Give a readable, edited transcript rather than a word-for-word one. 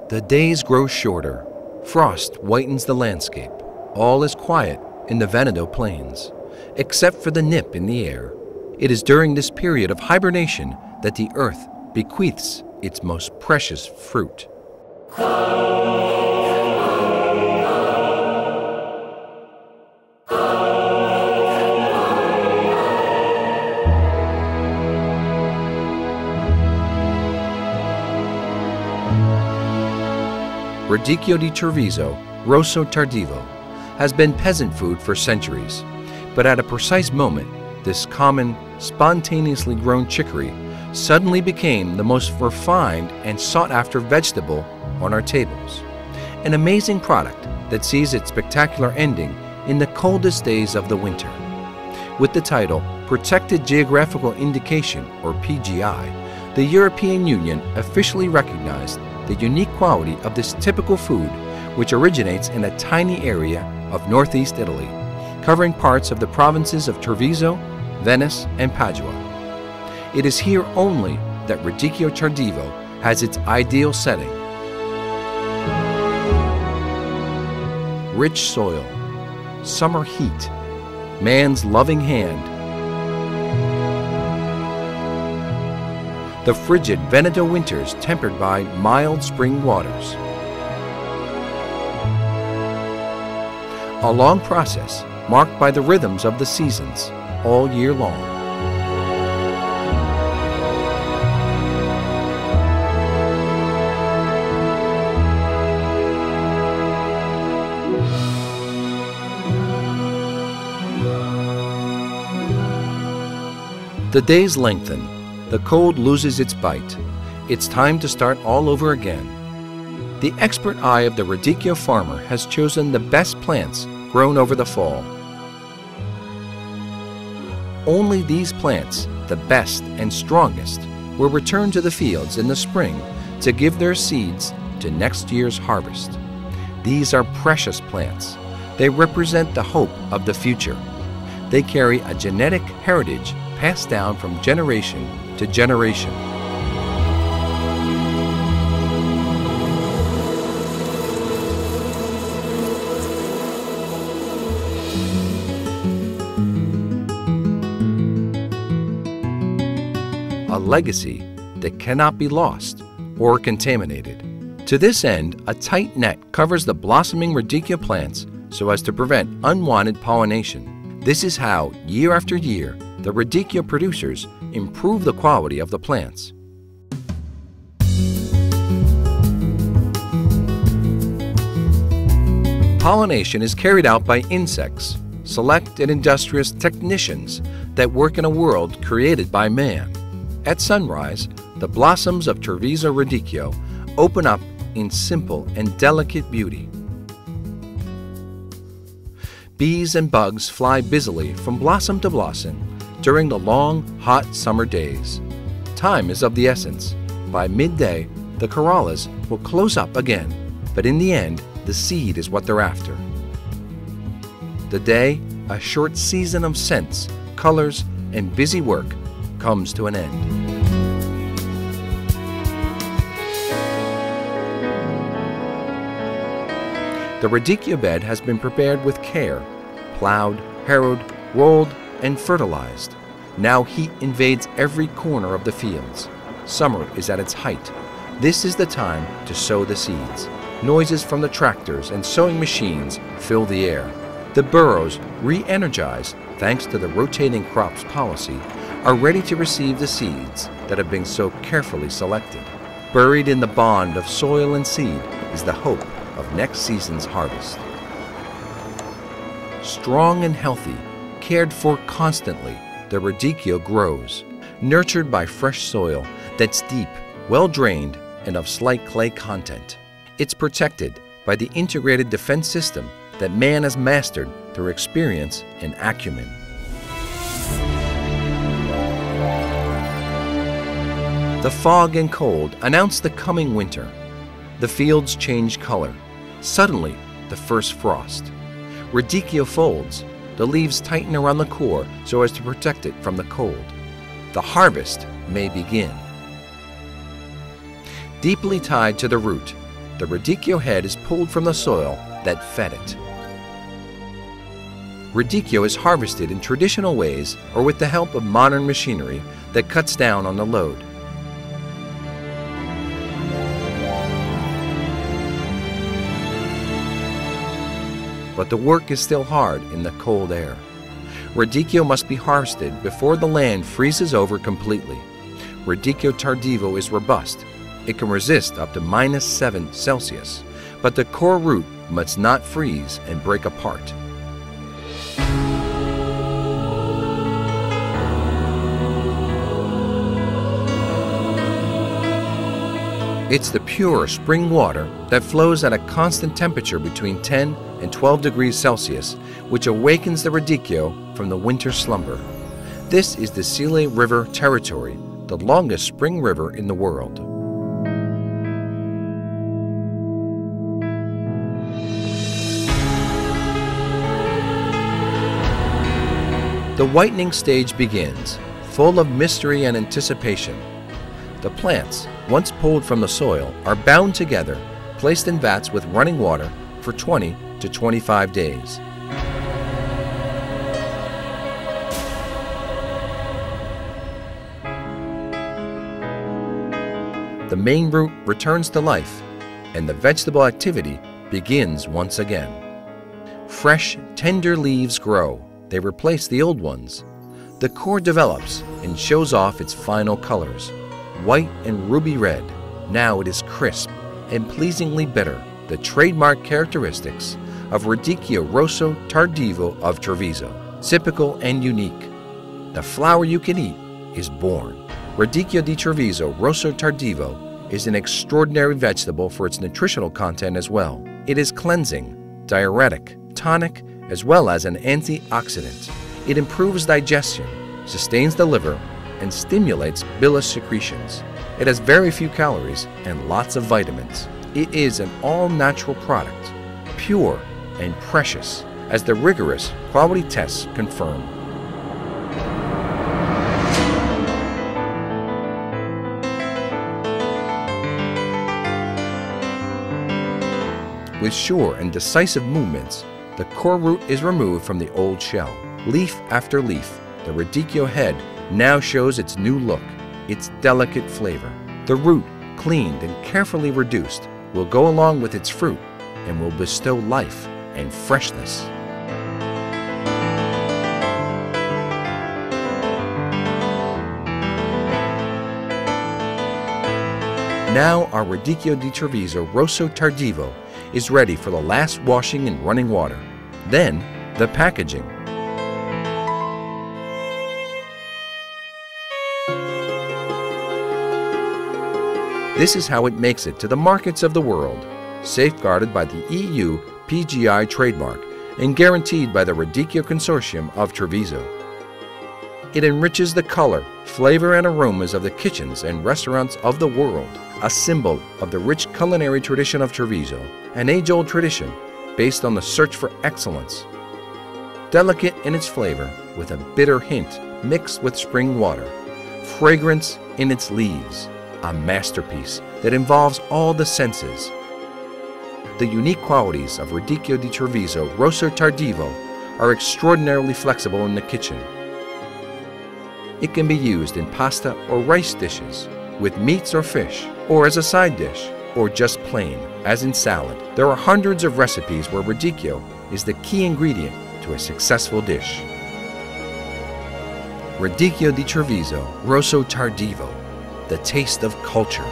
The days grow shorter. Frost whitens the landscape. All is quiet in the Veneto plains, except for the nip in the air. It is during this period of hibernation that the earth bequeaths its most precious fruit. Radicchio di Treviso, Rosso Tardivo, has been peasant food for centuries, but at a precise moment, this common, spontaneously grown chicory suddenly became the most refined and sought-after vegetable on our tables. An amazing product that sees its spectacular ending in the coldest days of the winter. With the title Protected Geographical Indication, or PGI, the European Union officially recognized the unique quality of this typical food, which originates in a tiny area of northeast Italy, covering parts of the provinces of Treviso, Venice, and Padua. It is here only that Radicchio Tardivo has its ideal setting. Rich soil, summer heat, man's loving hand. The frigid Veneto winters tempered by mild spring waters. A long process marked by the rhythms of the seasons all year long. The days lengthen. The cold loses its bite. It's time to start all over again. The expert eye of the Radicchio farmer has chosen the best plants grown over the fall. Only these plants, the best and strongest, will return to the fields in the spring to give their seeds to next year's harvest. These are precious plants. They represent the hope of the future. They carry a genetic heritage passed down from generation to generation. A legacy that cannot be lost or contaminated. To this end, a tight net covers the blossoming Radicchio plants so as to prevent unwanted pollination. This is how, year after year, the Radicchio producers improve the quality of the plants. Pollination is carried out by insects, select and industrious technicians that work in a world created by man. At sunrise, the blossoms of Treviso Radicchio open up in simple and delicate beauty. Bees and bugs fly busily from blossom to blossom during the long, hot summer days. Time is of the essence. By midday, the corollas will close up again, but in the end, the seed is what they're after. The day, a short season of scents, colors, and busy work, comes to an end. The Radicchio bed has been prepared with care, plowed, harrowed, rolled, and fertilized. Now heat invades every corner of the fields. Summer is at its height. This is the time to sow the seeds. Noises from the tractors and sowing machines fill the air. The burrows, re-energized thanks to the rotating crops policy, are ready to receive the seeds that have been so carefully selected. Buried in the bond of soil and seed is the hope of next season's harvest. Strong and healthy, cared for constantly, the Radicchio grows, nurtured by fresh soil that's deep, well-drained, and of slight clay content. It's protected by the integrated defense system that man has mastered through experience and acumen. The fog and cold announce the coming winter. The fields change color. Suddenly, the first frost. Radicchio folds. The leaves tighten around the core so as to protect it from the cold. The harvest may begin. Deeply tied to the root, the radicchio head is pulled from the soil that fed it. Radicchio is harvested in traditional ways or with the help of modern machinery that cuts down on the load. But the work is still hard in the cold air. Radicchio must be harvested before the land freezes over completely. Radicchio tardivo is robust. It can resist up to -7 Celsius, but the core root must not freeze and break apart. It's the pure spring water that flows at a constant temperature between 10 and 12 degrees Celsius, which awakens the radicchio from the winter slumber. This is the Sile River territory, the longest spring river in the world. The whitening stage begins, full of mystery and anticipation. The plants, once pulled from the soil, are bound together, placed in vats with running water for 20 to 25 days. The main root returns to life, and the vegetable activity begins once again. Fresh, tender leaves grow. They replace the old ones. The core develops and shows off its final colors. White and ruby red. Now it is crisp and pleasingly bitter, the trademark characteristics of Radicchio Rosso Tardivo of Treviso. Typical and unique. The flower you can eat is born. Radicchio di Treviso Rosso Tardivo is an extraordinary vegetable for its nutritional content as well. It is cleansing, diuretic, tonic, as well as an antioxidant. It improves digestion, sustains the liver, and stimulates bilious secretions. It has very few calories and lots of vitamins. It is an all-natural product, pure and precious, as the rigorous quality tests confirm. With sure and decisive movements, the core root is removed from the old shell. Leaf after leaf, the radicchio head now shows its new look, its delicate flavor. The root, cleaned and carefully reduced, will go along with its fruit and will bestow life and freshness. Now our Radicchio di Treviso Rosso Tardivo is ready for the last washing in running water. Then, the packaging. This is how it makes it to the markets of the world, safeguarded by the EU PGI trademark and guaranteed by the Radicchio Consortium of Treviso. It enriches the color, flavor, and aromas of the kitchens and restaurants of the world, a symbol of the rich culinary tradition of Treviso, an age-old tradition based on the search for excellence. Delicate in its flavor, with a bitter hint mixed with spring water, fragrance in its leaves, a masterpiece that involves all the senses. The unique qualities of Radicchio di Treviso Rosso Tardivo are extraordinarily flexible in the kitchen. It can be used in pasta or rice dishes, with meats or fish, or as a side dish, or just plain, as in salad. There are hundreds of recipes where radicchio is the key ingredient to a successful dish. Radicchio di Treviso Rosso Tardivo, the taste of culture.